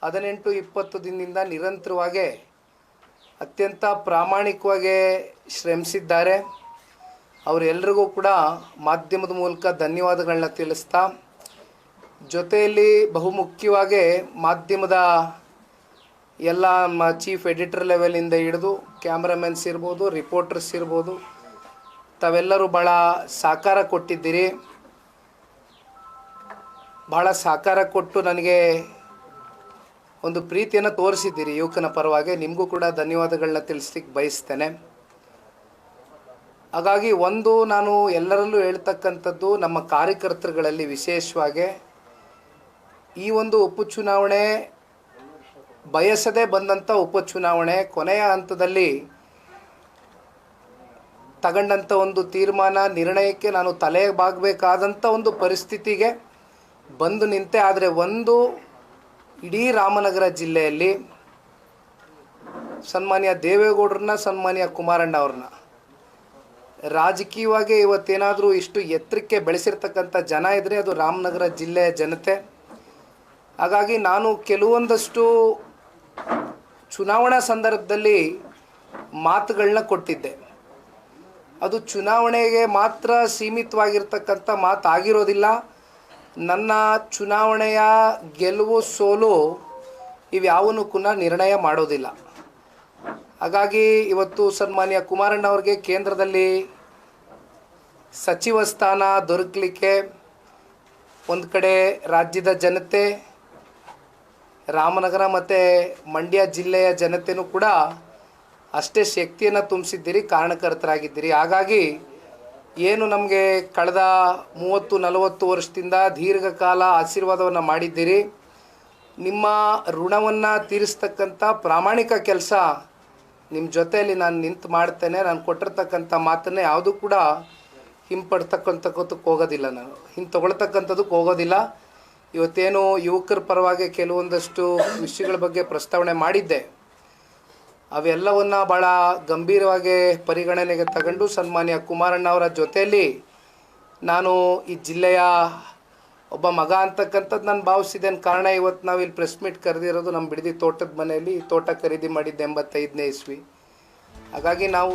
18-20 ದಿನದಿಂದ ನಿರಂತರವಾಗಿ ಅತ್ಯಂತ ಪ್ರಾಮಾಣಿಕವಾಗಿ ಶ್ರಮಿಸಿದ್ದಾರೆ. ಅವರೆಲ್ಲರಿಗೂ ಕೂಡ ಮಾಧ್ಯಮದ ಮೂಲಕ ಧನ್ಯವಾದಗಳನ್ನ ತಿಳಿಸ್ತಾ, ಜೊತೆಯಲ್ಲಿ ಬಹುಮುಖ್ಯವಾಗಿ ಮಾಧ್ಯಮದ ಎಲ್ಲ ಚೀಫ್ ಎಡಿಟರ್ ಲೆವೆಲಿಂದ ಹಿಡಿದು ಕ್ಯಾಮ್ರಾಮನ್ಸ್ ಇರ್ಬೋದು, ರಿಪೋರ್ಟರ್ಸ್ ಇರ್ಬೋದು, ತಾವೆಲ್ಲರೂ ಭಾಳ ಸಹಕಾರ ಕೊಟ್ಟಿದ್ದೀರಿ. ಭಾಳ ಸಹಕಾರ ಕೊಟ್ಟು ನನಗೆ ಒಂದು ಪ್ರೀತಿಯನ್ನು ತೋರಿಸಿದ್ದೀರಿ ಯುವಕನ ಪರವಾಗಿ. ನಿಮಗೂ ಕೂಡ ಧನ್ಯವಾದಗಳನ್ನ ತಿಳಿಸ್ಲಿಕ್ಕೆ ಬಯಸ್ತೇನೆ. ಹಾಗಾಗಿ ನಾನು ಎಲ್ಲರಲ್ಲೂ ಹೇಳ್ತಕ್ಕಂಥದ್ದು, ನಮ್ಮ ಕಾರ್ಯಕರ್ತರುಗಳಲ್ಲಿ ವಿಶೇಷವಾಗಿ ಈ ಒಂದು ಉಪಚುನಾವಣೆ ಬಯಸದೇ ಬಂದಂಥ ಉಪಚುನಾವಣೆ ಕೊನೆಯ ಹಂತದಲ್ಲಿ ತಗೊಂಡಂಥ ಒಂದು ತೀರ್ಮಾನ ನಿರ್ಣಯಕ್ಕೆ ನಾನು ತಲೆ ಬಾಗಬೇಕಾದಂಥ ಒಂದು ಪರಿಸ್ಥಿತಿಗೆ ಬಂದು ನಿಂತೆ. ಆದರೆ ಇಡೀ ರಾಮನಗರ ಜಿಲ್ಲೆಯಲ್ಲಿ ಸನ್ಮಾನ್ಯ ದೇವೇಗೌಡರನ್ನ, ಸನ್ಮಾನ್ಯ ಕುಮಾರಣ್ಣ ಅವ್ರನ್ನ ರಾಜಕೀಯವಾಗಿ ಇವತ್ತೇನಾದರೂ ಇಷ್ಟು ಎತ್ತರಕ್ಕೆ ಬೆಳೆಸಿರ್ತಕ್ಕಂಥ ಜನ ಇದ್ದರೆ ಅದು ರಾಮನಗರ ಜಿಲ್ಲೆಯ ಜನತೆ. ಹಾಗಾಗಿ ನಾನು ಕೆಲವೊಂದಷ್ಟು ಚುನಾವಣಾ ಸಂದರ್ಭದಲ್ಲಿ ಮಾತುಗಳನ್ನ ಕೊಟ್ಟಿದ್ದೆ. ಅದು ಚುನಾವಣೆಗೆ ಮಾತ್ರ ಸೀಮಿತವಾಗಿರ್ತಕ್ಕಂಥ ಮಾತಾಗಿರೋದಿಲ್ಲ. ನನ್ನ ಚುನಾವಣೆಯ ಗೆಲುವು ಸೋಲು ಇವ್ಯಾವನ್ನೂ ಕೂಡ ನಿರ್ಣಯ ಮಾಡೋದಿಲ್ಲ. ಹಾಗಾಗಿ ಇವತ್ತು ಸನ್ಮಾನ್ಯ ಕುಮಾರಣ್ಣ ಅವ್ರಿಗೆ ಕೇಂದ್ರದಲ್ಲಿ ಸಚಿವ ಸ್ಥಾನ ದೊರಕಲಿಕ್ಕೆ ಒಂದು ಕಡೆ ರಾಜ್ಯದ ಜನತೆ, ರಾಮನಗರ ಮತ್ತು ಮಂಡ್ಯ ಜಿಲ್ಲೆಯ ಜನತೆಯೂ ಕೂಡ ಅಷ್ಟೇ ಶಕ್ತಿಯನ್ನು ತುಂಬಿಸಿದ್ದೀರಿ, ಕಾರಣಕರ್ತರಾಗಿದ್ದೀರಿ. ಹಾಗಾಗಿ ಏನು ನಮಗೆ ಕಳೆದ 30-40 ವರ್ಷದಿಂದ ದೀರ್ಘಕಾಲ ಆಶೀರ್ವಾದವನ್ನು ಮಾಡಿದ್ದೀರಿ, ನಿಮ್ಮ ಋಣವನ್ನು ತೀರಿಸ್ತಕ್ಕಂಥ ಪ್ರಾಮಾಣಿಕ ಕೆಲಸ ನಿಮ್ಮ ಜೊತೆಯಲ್ಲಿ ನಾನು ನಿಂತು ಮಾಡ್ತೇನೆ. ನಾನು ಕೊಟ್ಟಿರ್ತಕ್ಕಂಥ ಮಾತನ್ನೇ ಯಾವುದೂ ಕೂಡ ಹಿಂಪಡ್ತಕ್ಕಂಥಕ್ಕೂ ಹೋಗೋದಿಲ್ಲ, ನಾನು ತೊಗೊಳ್ತಕ್ಕಂಥದ್ದಕ್ಕೆ ಹೋಗೋದಿಲ್ಲ. ಇವತ್ತೇನು ಯುವಕರ ಪರವಾಗಿ ಕೆಲವೊಂದಷ್ಟು ವಿಷಯಗಳ ಬಗ್ಗೆ ಪ್ರಸ್ತಾವನೆ ಮಾಡಿದ್ದೆ, ಅವೆಲ್ಲವನ್ನು ಭಾಳ ಗಂಭೀರವಾಗಿ ಪರಿಗಣನೆಗೆ ತಗೊಂಡು ಸನ್ಮಾನ್ಯ ಕುಮಾರಣ್ಣ ಅವರ ಜೊತೆಯಲ್ಲಿ ನಾನು ಈ ಜಿಲ್ಲೆಯ ಒಬ್ಬ ಮಗ ಅಂತಕ್ಕಂಥದ್ದು ನಾನು ಭಾವಿಸಿದ್ದೇನೆ. ಕಾರಣ ಇವತ್ತು ನಾವು ಇಲ್ಲಿ ಪ್ರೆಸ್ ಮೀಟ್ ಕರೆದಿರೋದು ನಮ್ಮ ಬಿಡದಿ ತೋಟದ ಮನೆಯಲ್ಲಿ. ತೋಟ ಖರೀದಿ ಮಾಡಿದ್ದೆ 85ನೇ ಇಸ್ವಿ. ಹಾಗಾಗಿ ನಾವು